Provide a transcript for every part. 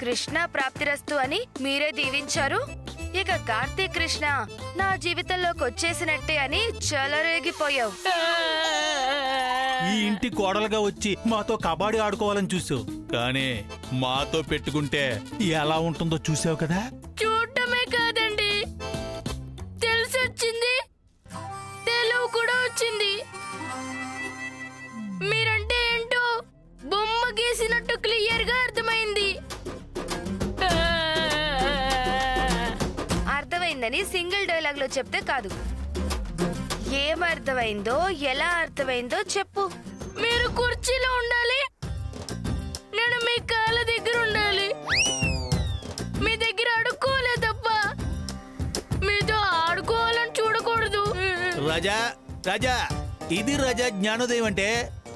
కృష్ణ ప్రాప్తిరస్తు అని మీరే దీవించారు. ఇక కార్తీక్ కృష్ణ నా జీవితంలోకి వచ్చేసినట్టే అని చెలరేగిపోయావు. ఈ ఇంటి కోడలుగా వచ్చి మాతో కబడ్డీ ఆడుకోవాలని చూసావు, కానీ మాతో పెట్టుకుంటే ఎలా ఉంటుందో చూసావు కదా. చూడటమే కాదండి, తెలిసొచ్చింది, తెలుగు కూడా వచ్చింది. మీరంటే ఏంటో బొమ్మ గీసినట్టు క్లియర్ గా అర్థమైంది. అర్థమైందని సింగిల్ డైలాగ్ లో చెప్తే కాదు, ఏమర్థమైందో ఎలా అర్థమైందో చెప్పు. మీరు కుర్చీలో ఉండాలి, నేను మీ కాళ్ళ దగ్గర ఉండాలి. మీ దగ్గర ఆడుకోలే తప్ప మీతో ఆడుకోవాలని చూడకూడదు. రాజా రాజా, ఇది రాజా జ్ఞానోదయం అంటే.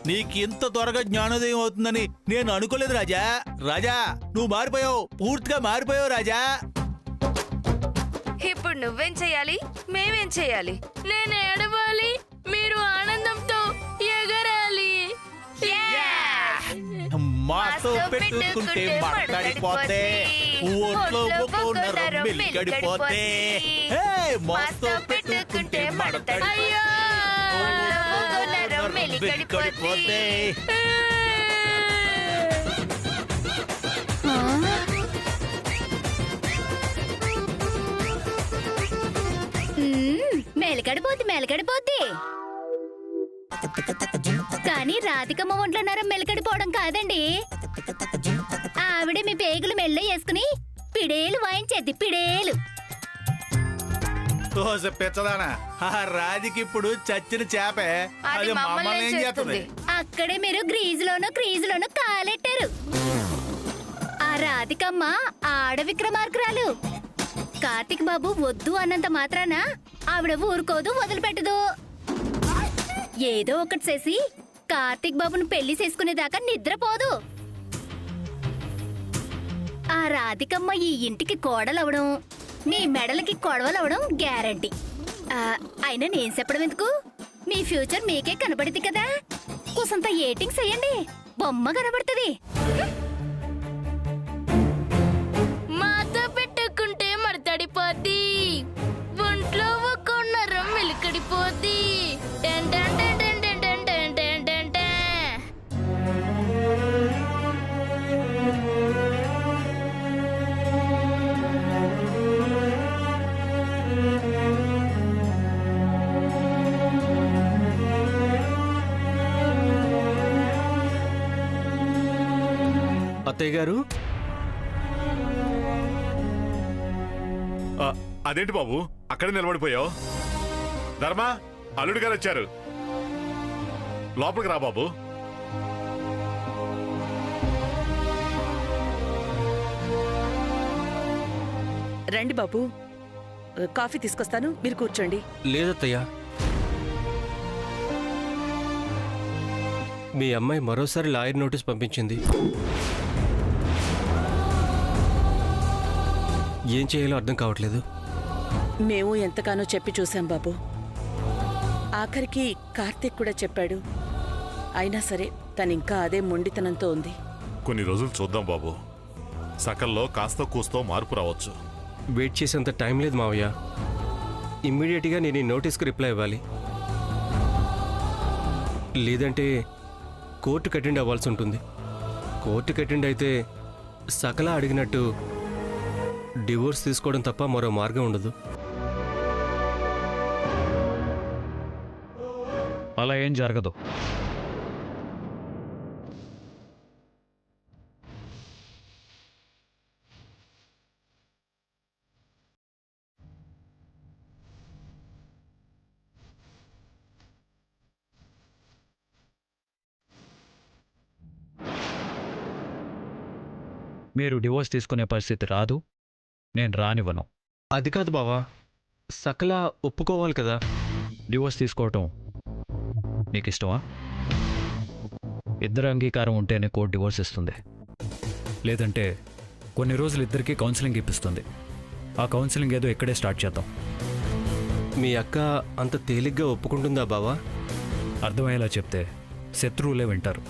నీకింత త్వరగా జ్ఞానోదయం అవుతుందని నేను అనుకోలేదు రాజా. రాజా, నువ్వు మారిపోయావు, పూర్తిగా మారిపోయావు రాజా. ఇప్పుడు నువ్వేం చెయ్యాలి, మేమేం చెయ్యాలి? నేను ఏడవాలి, మీరు ఆనందంతో ఎగరాలి. మాతో పెట్టుకుంటే మాట్లాడిపోతే, ఓట్లో మిల్గడిపోతే, మాతో పెట్టుకుంటే మాట్లాడిపోతే. మెలకడిపోద్ది కానీ రాధికమ్మ ఒంట్లో నరం మెలకడిపోవడం కాదండి. ఆవిడ మీ పేగులు మెల్ల వేసుకుని పిడేలు వాయించేద్ది, పిడేలు. పెచ్చదానా, రాధికి ఇప్పుడు చచ్చిన చేపే, అది మమ్మల్ని ఏం చేస్తుంది? అక్కడే మీరు క్రీజులోనూ కాలెట్టారు. ఆ రాధికమ్మ ఆడ విక్రమార్కురాలు. కార్తిక్ బాబు వద్దు అన్నంత మాత్రాన ఆవిడ ఊరుకోదు, వదిలిపెట్టదు. ఏదో ఒకటి చేసి కార్తిక్ బాబును పెళ్లి చేసుకునేదాకా నిద్రపోదు. ఆ రాధికమ్మ ఈ ఇంటికి కోడలవడం, మీ మెడలకి కొడవలవడం గ్యారంటీ. అయినా నేను చెప్పడం ఎందుకు, మీ ఫ్యూచర్ మీకే కనబడింది కదా. కూసంత ఏటింగ్ చెయ్యండి, బొమ్మ కనబడుతుంది. మాతో పెట్టుకుంటే మడతడిపోద్ది, ఒంట్లో ఒక నరం మెలికడిపోద్ది. అత్తయ్య గారు, అదేంటి బాబు అక్కడే నిలబడిపోయావు? ధర్మ, అల్లుడు గారు వచ్చారు, లోపలికి రా బాబు. రండి బాబు, కాఫీ తీసుకొస్తాను, మీరు కూర్చోండి. లేదత్తయ్య, మీ అమ్మాయి మరోసారి లాయర్ నోటీస్ పంపించింది. ఏం చేయాలో అర్థం కావట్లేదు. మేము ఎంతగానో చెప్పి చూసాం బాబు, ఆఖరికి కార్తీక్ కూడా చెప్పాడు. అయినా సరే తనింకా అదే మొండితనంతో ఉంది. కొన్ని రోజులు చూద్దాం బాబు, సకల్లో కాస్త కూస్తో మార్పు రావచ్చు. వెయిట్ చేసేంత టైం లేదు మావయ్య. ఇమ్మీడియట్గా నేను ఈ నోటీస్కి రిప్లై ఇవ్వాలి, లేదంటే కోర్టుకు అటెండ్ అవ్వాల్సి ఉంటుంది. కోర్టుకు అటెండ్ అయితే సకల అడిగినట్టు డివోర్స్ తీసుకోవడం తప్ప మరో మార్గం ఉండదు. అలా ఏం జరగదు. మీరు డివోర్స్ తీసుకునే పరిస్థితి రాదు, నేను రానివ్వను. అది కాదు బావా, సకల ఒప్పుకోవాలి కదా. డివోర్స్ తీసుకోవటం నీకు ఇష్టమా? ఇద్దరు అంగీకారం ఉంటేనే కోర్టు డివోర్స్ ఇస్తుంది, లేదంటే కొన్ని రోజులు ఇద్దరికీ కౌన్సిలింగ్ ఇప్పిస్తుంది. ఆ కౌన్సిలింగ్ ఏదో ఇక్కడే స్టార్ట్ చేద్దాం. మీ అక్క అంత తేలిగ్గా ఒప్పుకుంటుందా బావా? అర్థమయ్యేలా చెప్తే శత్రువులే వింటారు,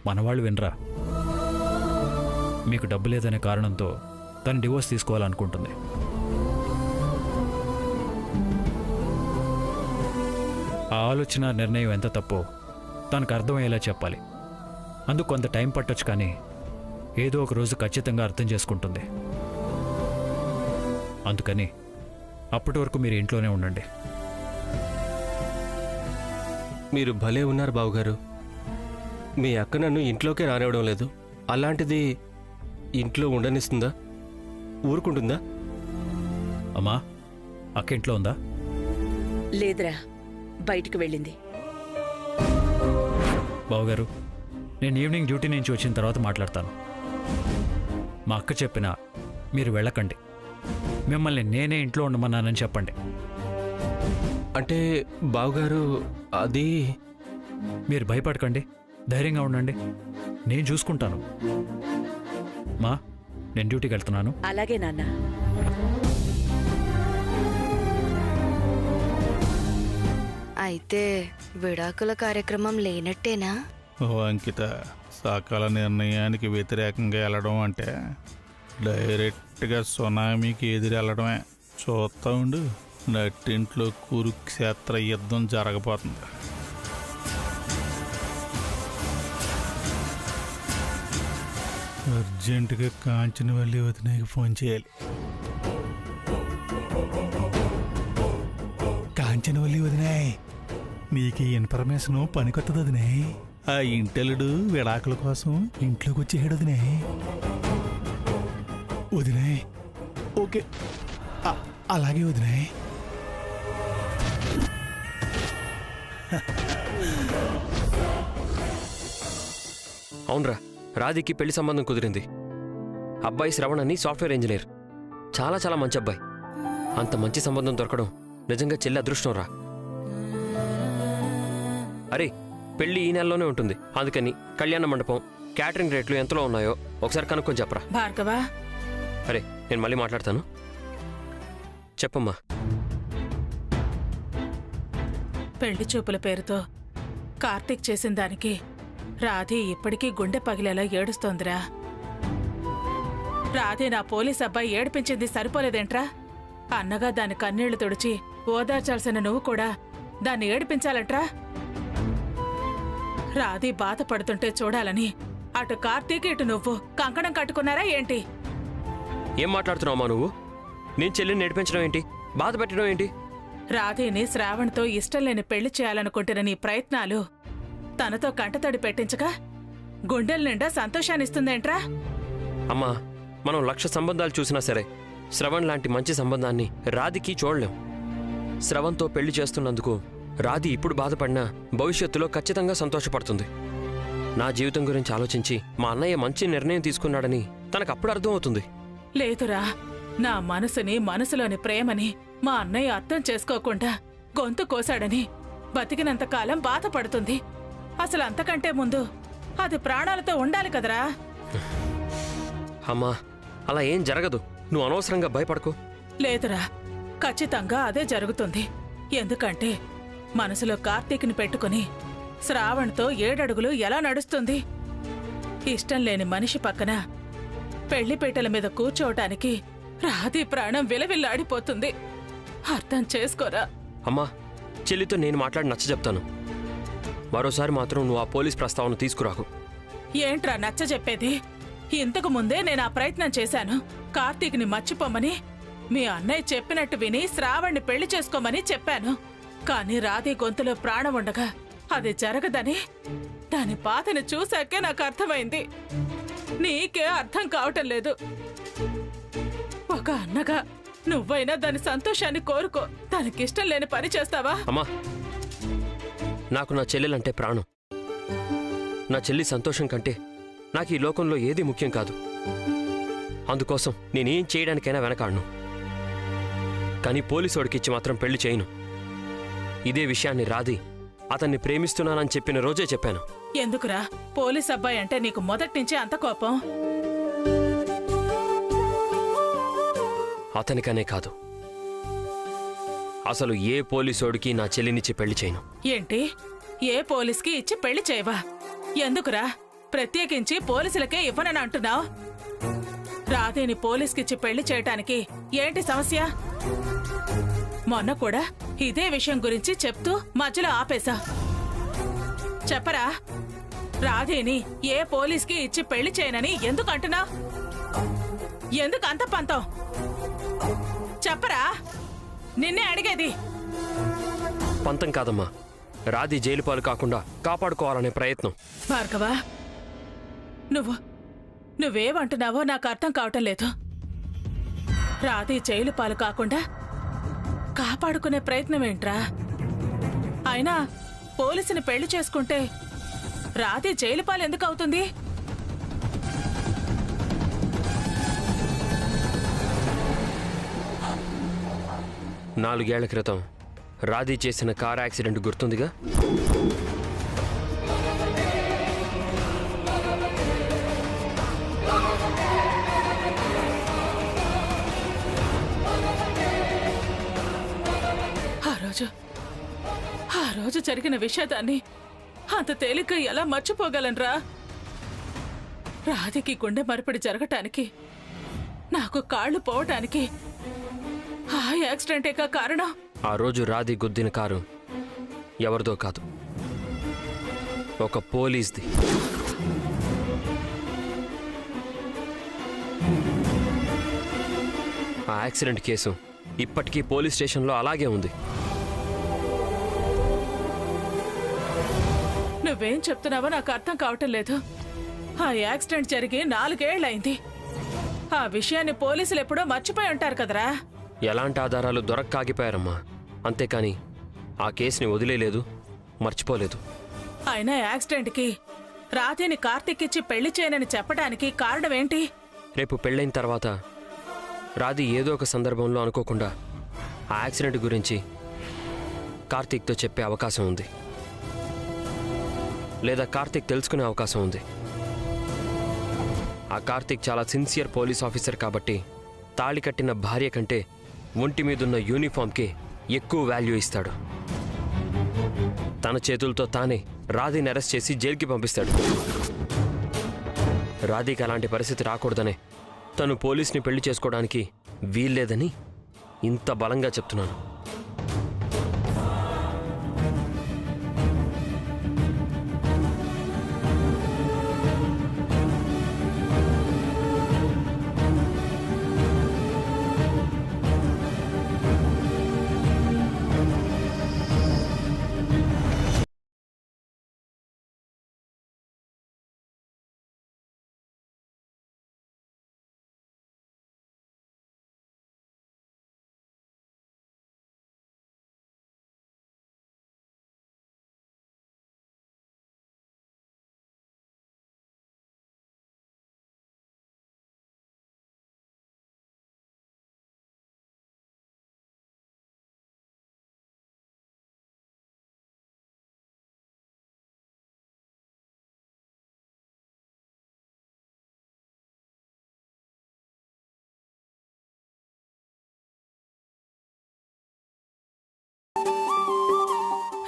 మనవాళ్ళు వినరా. మీకు డబ్బు లేదనే కారణంతో తను డివోర్స్ తీసుకోవాలనుకుంటుంది. ఆ ఆలోచన నిర్ణయం ఎంత తప్పో తనకు అర్థమయ్యేలా చెప్పాలి. అందుకు కొంత టైం పట్టొచ్చు, కానీ ఏదో ఒక రోజు ఖచ్చితంగా అర్థం చేసుకుంటుంది. అందుకని అప్పటి వరకు మీరు ఇంట్లోనే ఉండండి. మీరు భలే ఉన్నారు బావగారు. మీ అక్క నన్ను ఇంట్లోకే రానివ్వడం లేదు. అలాంటిది ఇంట్లో ఉండనిస్తుందా? ఊరుకుంటుందా? అమ్మా, అక్క ఇంట్లో ఉందా? లేదురా, బయటికి వెళ్ళింది. బావగారు, నేను ఈవినింగ్ డ్యూటీ నుంచి వచ్చిన తర్వాత మాట్లాడతాను. మా అక్క చెప్పినా మీరు వెళ్ళకండి. మిమ్మల్ని నేనే ఇంట్లో ఉండమన్నానని చెప్పండి. అంటే బావగారు అది మీరు భయపడకండి, ధైర్యంగా ఉండండి. నేను చూసుకుంటాను. మా, నేను డ్యూటీకి వెళ్తున్నాను. అలాగే నాన్న. అయితే విడాకుల కార్యక్రమం లేనట్టేనా? ఓ అంకిత, సకాల నిర్ణయానికి వ్యతిరేకంగా వెళ్ళడం అంటే డైరెక్ట్గా సునామీకి ఎదురు వెళ్ళడమే. చూస్తా ఉండు, నట్టింట్లో కురుక్షేత్ర యుద్ధం జరగబోతుంది. అర్జెంటుగా కాంచనవల్లి వదినకి ఫోన్ చేయాలి. కాంచనవల్లి వదినాయ్, నీకు ఈ ఇన్ఫర్మేషన్ పనికొత్తది వదినాయ్. ఆ ఇంటెలుడు విడాకుల కోసం ఇంట్లోకి వచ్చేసాడు వదినాయ్. వదినాయ్, ఓకే, అలాగే వదినాయ్. అవునరా, రాధికి పెళ్లి సంబంధం కుదిరింది. అబ్బాయి శ్రవణ్ అని సాఫ్ట్వేర్ ఇంజనీర్. చాలా చాలా మంచి అబ్బాయి. అంత మంచి సంబంధం దొరకడం నిజంగా చెల్లి అదృష్టం రా. అరే, పెళ్లి ఈ నెలలోనే ఉంటుంది. అందుకని కళ్యాణ మండపం, క్యాటరింగ్ రేట్లు ఎంతలో ఉన్నాయో ఒకసారి కనుక్కొని చెప్పరా. భార్గవా, అరే, నేను మళ్ళీ మాట్లాడతాను. చెప్పమ్మా. పెళ్లి చూపుల పేరుతో కార్తీక్ చేసిన దానికి రాధే ఇప్పటికీ గుండె పగిలేలా ఏడుస్తోందిరా. రాధే నా పోలీస్ అబ్బాయి ఏడిపించింది సరిపోలేదేంట్రా? అన్నగా దాని కన్నీళ్లు తుడిచి ఓదార్చాల్సిన నువ్వు కూడా దాన్ని ఏడిపించాలంట్రా? రాధే బాధపడుతుంటే చూడాలని అటు కార్తీక్ ఇటు నువ్వు కంకణం కట్టుకున్నారా ఏంటి? ఏం మాట్లాడుతున్నావమ్మా నువ్వు? నేను చెల్లిని నేర్పించడం ఏంటి, బాధ పెట్టడం ఏంటి? రాధేని శ్రావణ్తో ఇష్టం లేని పెళ్లి చేయాలనుకుంటున్న నీ ప్రయత్నాలు తనతో కంటతడి పెట్టించగా గుండెల నిండా సంతోషాన్నిస్తుందేంట్రా? అమ్మా, మనం 1,00,000 సంబంధాలు చూసినా సరే శ్రవణ్ లాంటి మంచి సంబంధాన్ని రాధికి చూడలేం. శ్రవణ్తో పెళ్లి చేస్తున్నందుకు రాధి ఇప్పుడు బాధపడినా భవిష్యత్తులో ఖచ్చితంగా సంతోషపడుతుంది. నా జీవితం గురించి ఆలోచించి మా అన్నయ్య మంచి నిర్ణయం తీసుకున్నాడని తనకు అప్పుడు అర్థమవుతుంది. లేదురా, నా మనసుని, మనసులోని ప్రేమని మా అన్నయ్య అర్థం చేసుకోకుండా గొంతు కోశాడని బతికినంతకాలం బాధపడుతుంది. అసలు అంతకంటే ముందు అది ప్రాణాలతో ఉండాలి కదరా. అమ్మా, అలా ఏం జరగదు. నువ్వు అనవసరంగా భయపడకు. లేదురా, ఖచ్చితంగా అదే జరుగుతుంది. ఎందుకంటే మనసులో కార్తీక్ని పెట్టుకుని శ్రావణ్తో 7 అడుగులు ఎలా నడుస్తుంది? ఇష్టం లేని మనిషి పక్కన పెళ్లిపీటల మీద కూర్చోవటానికి రాధి ప్రాణం విలవిల్లాడిపోతుంది. అర్థం చేసుకోరా. అమ్మా, చెల్లితో నేను మాట్లాడి నచ్చ చెప్తాను. మరోసారి మాత్రం నువ్వు ఆ పోలీస్ ప్రస్తావన తీసుకురాకు. ఏంట్రా నచ్చ చెప్పేది? ఇంతకు ముందే నేను ఆ ప్రయత్నం చేశాను. కార్తీక్ని మర్చిపోమని, మీ అన్నయ్య చెప్పినట్టు విని శ్రావణ్ణి పెళ్లి చేసుకోమని చెప్పాను. కానీ రాధి గొంతులో ప్రాణం ఉండగా అది జరగదని దాని బాధను చూశాకే నాకు అర్థమైంది. నీకే అర్థం కావటం లేదు. ఒక అన్నగా నువ్వైనా దాని సంతోషాన్ని కోరుకో. దానికిష్టం లేని పని చేస్తావా? అమ్మా, నాకు నా చెల్లెలంటే ప్రాణం. నా చెల్లి సంతోషం కంటే నాకు ఈ లోకంలో ఏది ముఖ్యం కాదు. అందుకోసం నేనేం చేయడానికైనా వెనకాడను. కానీ పోలీసోడికి ఇచ్చి మాత్రం పెళ్లి చేయను. ఇదే విషయాన్ని రాధి అతన్ని ప్రేమిస్తున్నానని చెప్పిన రోజే చెప్పాను. ఎందుకురా పోలీస్ అబ్బాయి అంటే నీకు మొదట్నుంచి అంత కోపం? అతనికనే కాదు, అసలు ఏ పోలీసోడికి నా చెల్లినిచ్చి పెళ్లి చేయను. ఏంటి? ఏ పోలీస్కి ఇచ్చి పెళ్లి చేయవా? ఎందుకురా ప్రత్యేకించి పోలీసులకే ఇవ్వనని అంటున్నావు? రాధేని పోలీస్కిచ్చి పెళ్లి చేయటానికి ఏంటి సమస్య? మొన్న కూడా ఇదే విషయం గురించి చెప్తూ మధ్యలో ఆపేశా. చెప్పరా, రాధేని ఏ పోలీస్కి ఇచ్చి పెళ్లి చేయనని ఎందుకు అంటున్నా? ఎందుకు అంత పంతం? చెప్పరా, నిన్నే అడిగేది. పంతం కాదమ్మా, రాధి జైలు పాలు కాకుండా కాపాడుకోవాలనే ప్రయత్నం. భార్గవా, నువ్వేమంటున్నావో నాకు అర్థం కావటం లేదు. రాధి జైలు పాలు కాకుండా కాపాడుకునే ప్రయత్నం ఏంట్రా? అయినా పోలీసుని పెళ్లి చేసుకుంటే రాధి జైలు పాలు ఎందుకు అవుతుంది? నాలుగేళ్ల క్రితం రాధి చేసిన కారు యాక్సిడెంట్ గుర్తుందిగా? ఆ రోజు జరిగిన విషాదాన్ని అంత తేలిగ్గా ఎలా మర్చిపోగలనరా? రాధికి గుండె మరపడి జరగటానికి, నాకు కాళ్ళు పోవటానికి ఆ యాక్సిడెంటేగా కారణం. ఆ రోజు రాధి గుద్దిన కారు ఎవరిదో కాదు, ఒక పోలీస్ది. ఆ యాక్సిడెంట్ కేసు ఇప్పటికీ పోలీస్ స్టేషన్లో అలాగే ఉంది. నువ్వేం చెప్తున్నావో నాకు అర్థం కావటం లేదు. ఆ యాక్సిడెంట్ జరిగి 4 ఏళ్లైంది. ఆ విషయాన్ని పోలీసులు ఎప్పుడో మర్చిపోయి ఉంటారు కదరా? ఎలాంటి ఆధారాలు దొరక్కాగిపోయారమ్మా, అంతేకాని ఆ కేసుని వదిలేలేదు, మర్చిపోలేదు. అయినా యాక్సిడెంట్కి రాధేని కార్తీక్ ఇచ్చి పెళ్లి చేయనని చెప్పడానికి కారణం ఏంటి? రేపు పెళ్ళైన తర్వాత రాధి ఏదో ఒక సందర్భంలో అనుకోకుండా ఆ యాక్సిడెంట్ గురించి కార్తీక్తో చెప్పే అవకాశం ఉంది, లేదా కార్తీక్ తెలుసుకునే అవకాశం ఉంది. ఆ కార్తీక్ చాలా సిన్సియర్ పోలీస్ ఆఫీసర్ కాబట్టి తాళి కట్టిన భార్య కంటే ఒంటి మీదున్న యూనిఫామ్కి ఎక్కువ వాల్యూ ఇస్తాడు. తన చేతులతో తానే రాధిని అరెస్ట్ చేసి జైలుకి పంపిస్తాడు. రాధికి అలాంటి పరిస్థితి రాకూడదనే తను పోలీస్ని పెళ్లి చేసుకోవడానికి వీల్లేదని ఇంత బలంగా చెప్తున్నాను.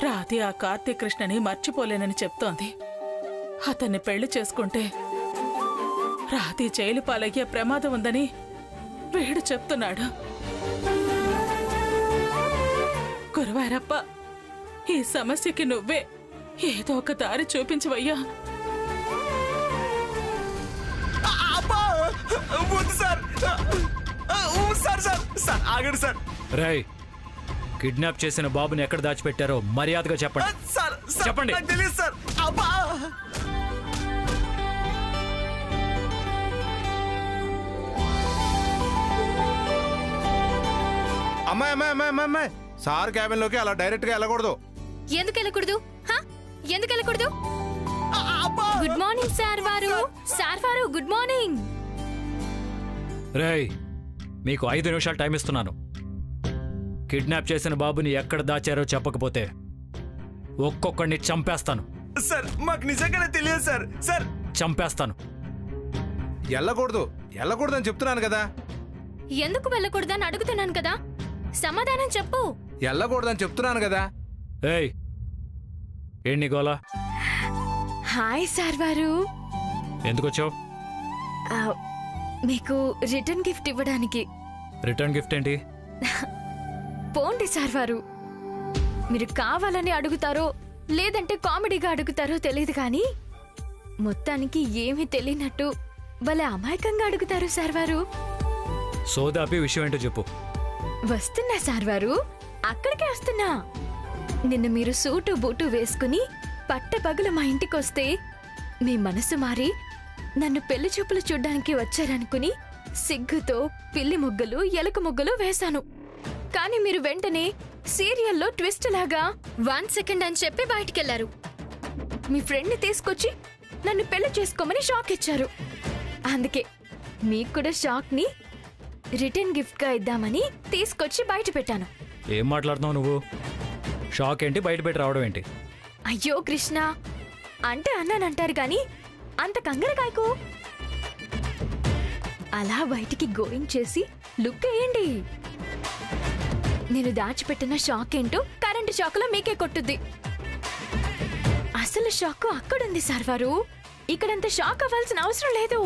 రాధి ఆ కార్తీక్ కృష్ణని మర్చిపోలేనని చెప్తోంది. అతన్ని పెళ్లి చేసుకుంటే రాధి జైలు పాలయ్యే ప్రమాదం ఉందని వీడు చెప్తున్నాడు. గురువారప్ప, ఈ సమస్యకి నువ్వే ఏదో ఒక దారి చూపించవయ్యా. రేయ్, కిడ్నాప్ చేసిన బాబుని ఎక్కడ దాచిపెట్టారో మర్యాదగా చెప్పండి. చెప్పండి. అమ్మాయి అమ్మాయి అమ్మాయి అమ్మాయి అమ్మాయి సార్ క్యాబిన్ లోకి అలా డైరెక్ట్ గా వెళ్ళకూడదు. ఎందుకు వెళ్ళకూడదు? ఎందుకు వెళ్ళకూడదు? గుడ్ మార్నింగ్ సార్ వారు. సార్ వారు, గుడ్ మార్నింగ్. రేయ్, మీకు 5 నిమిషాలు టైం ఇస్తున్నాను. కిడ్నాప్ చేసిన బాబుని ఎక్కడ దాచారో చెప్పకపోతే ఒక్కొక్కడిని చంపేస్తాను. సార్, మాకు నిజంగానే తెలియదు సార్. సార్, చంపేస్తాను. వెళ్ళకూడదు వెళ్ళకూడదు అని చెప్తున్నాను కదా. ఎందుకు వెళ్ళకూడదని అడుగుతున్నాను కదా, సమాధానం చెప్పు. వెళ్ళకూడదని చెప్తున్నాను కదా. ఏయ్, ఏంటి గోలా? హాయ్ సార్ వారు. ఎందుకు వచ్చావు? మీకు రిటర్న్ గిఫ్ట్ ఇవ్వడానికి. రిటర్న్ గిఫ్ట్ ఏంటి? పోండి సార్ వారు, మీరు కావాలని అడుగుతారో లేదంటే కామెడీగా అడుగుతారో తెలియదు కానీ మొత్తానికి ఏమీ తెలియనట్టు భలే అమాయకంగా అడుగుతారు సార్ వారు. సోదాపి విషయం ఏంటో చెప్పు. వస్తున్నా సార్ వారు, అక్కడికే వస్తున్నా. నిన్న మీరు సూటు బూటు వేసుకుని పట్టపగలు మా ఇంటికొస్తే మీ మనసు మారి నన్ను పెళ్లి చూపులు చూడ్డానికి వచ్చారనుకుని సిగ్గుతో పిల్లి ముగ్గులు ఎలుక ముగ్గులు వేశాను. కానీ మీరు వెంటనే సీరియల్లో ట్విస్ట్ లాగా 1 సెకండ్ అని చెప్పి బయటికెళ్లారు. మీ ఫ్రెండ్ని తీసుకొచ్చి నన్ను పెళ్లి చేసుకోమని షాక్ ఇచ్చారు. అందుకే మీకు కూడా షాక్ ని రిటర్న్ గిఫ్ట్ గా ఇద్దామని తీసుకొచ్చి బయట పెట్టాను. ఏం మాట్లాడుతున్నావు నువ్వు? షాక్ ఏంటి, బయట పెట్టి రావడం ఏంటి? అయ్యో కృష్ణ, అంటే అన్నానంటారు గాని అంత కంగారు కాయకు. అలా బయటికి గోయింగ్ చేసి లుక్ వేయండి. నేను దాచిపెట్టిన షాక్ ఏంటో కరెంటు షాక్ లో మీకే కొట్టుద్ది. అసలు షాక్ అక్కడుంది సార్ వారు, ఇక్కడంత షాక్ అవ్వాల్సిన అవసరం లేదు.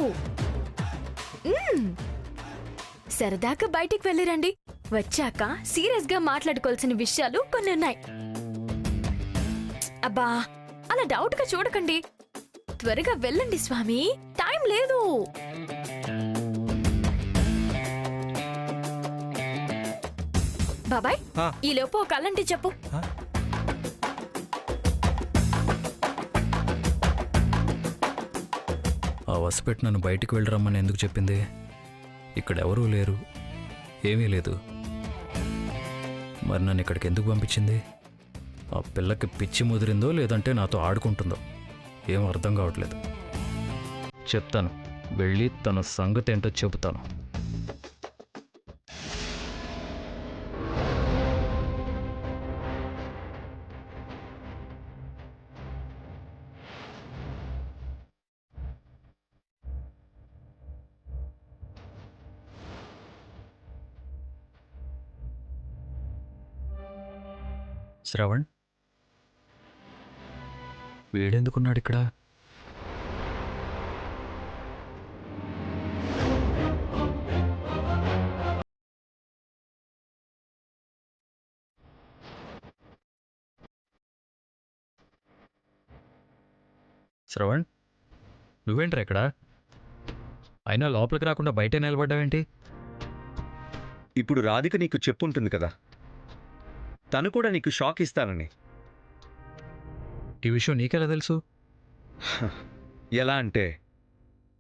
సరదాగా బయటికి వెళ్ళిరండి, వచ్చాక సీరియస్ గా మాట్లాడుకోవాల్సిన విషయాలు కొన్ని ఉన్నాయి. అబ్బా అలా డౌట్ గా చూడకండి, త్వరగా వెళ్ళండి స్వామి, టైం లేదు. బాబాయ్, ఈ లోపు ఒక అల్లంటి చెప్పు. ఆ వసపెట్టి నన్ను బయటికి వెళ్ళరమ్మని ఎందుకు చెప్పింది? ఇక్కడ ఎవరూ లేరు, ఏమీ లేదు. మరి నన్ను ఇక్కడికి ఎందుకు పంపించింది? ఆ పిల్లకి పిచ్చి ముదిరిందో లేదంటే నాతో ఆడుకుంటుందో ఏం అర్థం కావట్లేదు. చెప్తాను, వెళ్ళి తన సంగతి ఏంటో చెబుతాను. శ్రవణ్, వీడెందుకున్నాడు ఇక్కడ? శ్రవణ్, నువ్వేంట్రా ఇక్కడ? అయినా లోపలికి రాకుండా బయటే నిలబడ్డావేంటి? ఇప్పుడు రాధిక నీకు చెప్పుంటుంది కదా, తను కూడా నీకు షాక్ ఇస్తానని. ఈ విషయం నీకెలా తెలుసు? ఎలా అంటే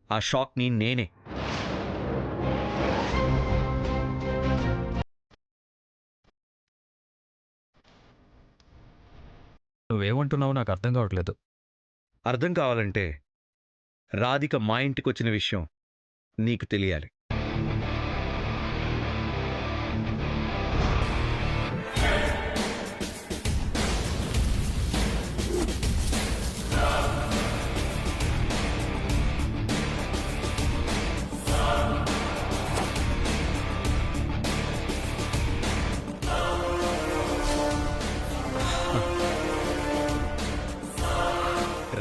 ఆ షాక్ని నేనే. నువ్వేమంటున్నావు నాకు అర్థం కావట్లేదు. అర్థం కావాలంటే రాధిక మా ఇంటికి వచ్చిన విషయం నీకు తెలియాలి.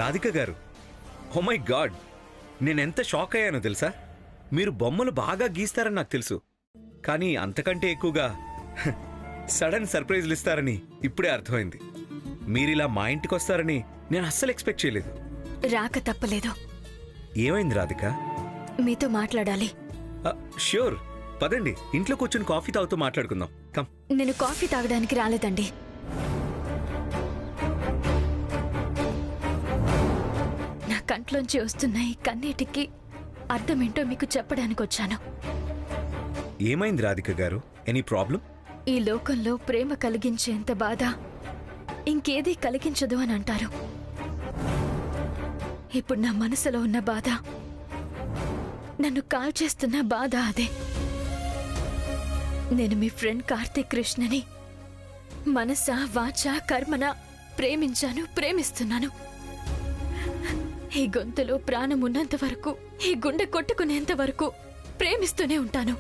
రాధిక గారు, ఓ మై గాడ్, నేనెంత షాక్ అయ్యానో తెలుసా? మీరు బొమ్మలు బాగా గీస్తారని నాకు తెలుసు, కానీ అంతకంటే ఎక్కువగా సడన్ సర్ప్రైజ్లు ఇస్తారని ఇప్పుడే అర్థమైంది. మీరిలా మా ఇంటికి వస్తారని నేను అస్సలు ఎక్స్పెక్ట్ చేయలేదు. రాక తప్పలేదు. ఏమైంది రాధిక? మీతో మాట్లాడాలి. ష్యూర్, పదండి, ఇంట్లో కూర్చొని కాఫీ తాగుతూ మాట్లాడుకుందాం. కమ్. నేను కాఫీ తాగడానికి రాలేదండి. నా కంట్లోంచి వస్తున్న ఈ కన్నీటికి అర్థమేంటో మీకు చెప్పడానికి వచ్చాను. ఏమైంది రాధిక గారు? Any problem? ఈ లోకంలో ప్రేమ కలిగించేంత బాధ ఇంకేదీ కలిగించదు అని అంటారు. ఇప్పుడు నా మనసులో ఉన్న బాధ, నన్ను కాల్చేస్తున్న బాధ అదే. నేను మీ ఫ్రెండ్ కార్తీక్ కృష్ణని మనస వాచ కర్మన ప్రేమించాను, ప్రేమిస్తున్నాను. ఈ గొంతులో ప్రాణం ఉన్నంత వరకు, ఈ గుండె కొట్టుకునేంత వరకు ప్రేమిస్తూనే ఉంటాను.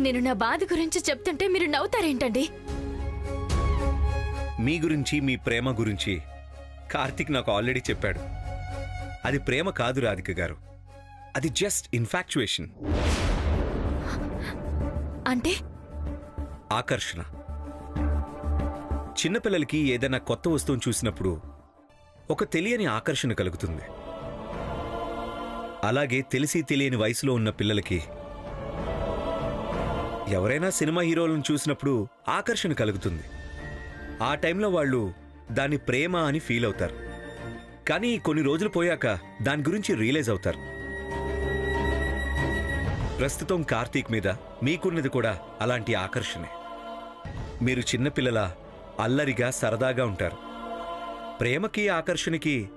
నేను నా బాధ గురించి చెప్తుంటే మీరు నవ్వుతారేంటండి? మీ గురించి మీ ప్రేమ గురించి కార్తీక్ నాకు ఆల్రెడీ చెప్పాడు. అది ప్రేమ కాదు రాధిక గారు, అది జస్ట్ ఇన్ఫాక్చుయేషన్. అంటే ఆకర్షణ. చిన్నపిల్లలకి ఏదైనా కొత్త వస్తువును చూసినప్పుడు ఒక తెలియని ఆకర్షణ కలుగుతుంది. అలాగే తెలిసి తెలియని వయసులో ఉన్న పిల్లలకి ఎవరైనా సినిమా హీరోలను చూసినప్పుడు ఆకర్షణ కలుగుతుంది. ఆ టైంలో వాళ్ళు దాన్ని ప్రేమ అని ఫీల్ అవుతారు. కానీ కొన్ని రోజులు పోయాక దాని గురించి రియలైజ్ అవుతారు. ప్రస్తుతం కార్తీక్ మీద మీకున్నది కూడా అలాంటి ఆకర్షణే. మీరు చిన్నపిల్లల అల్లరిగా సరదాగా ఉంటారు. ప్రేమకి ఆకర్షణకి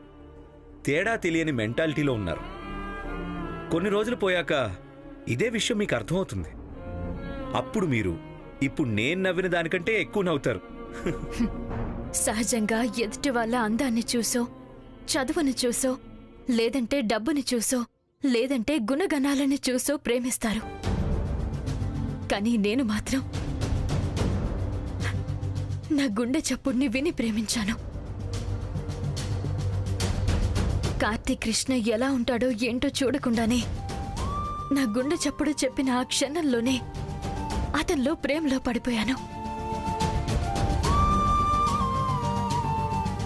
తేడా తెలియని మెంటాలిటీలో ఉన్నారు. కొన్ని రోజులు పోయాక ఇదే విషయం మీకు అర్థమవుతుంది. అప్పుడు మీరు ఇప్పుడు నేను నవ్విన దానికంటే ఎక్కువ నవ్వుతారు. సహజంగా ఎదుటి వాళ్ళ అందాన్ని చూసో, చదువుని చూసో, లేదంటే డబ్బుని చూసో, లేదంటే గుణగణాలని చూసో ప్రేమిస్తారు. కానీ నేను మాత్రం నా గుండె చప్పుడిని విని ప్రేమించాను. కార్తీక్ కృష్ణ ఎలా ఉంటాడో ఏంటో చూడకుండానే నా గుండె చప్పుడు చెప్పిన ఆ క్షణంలోనే అతనిలో ప్రేమలో పడిపోయాను.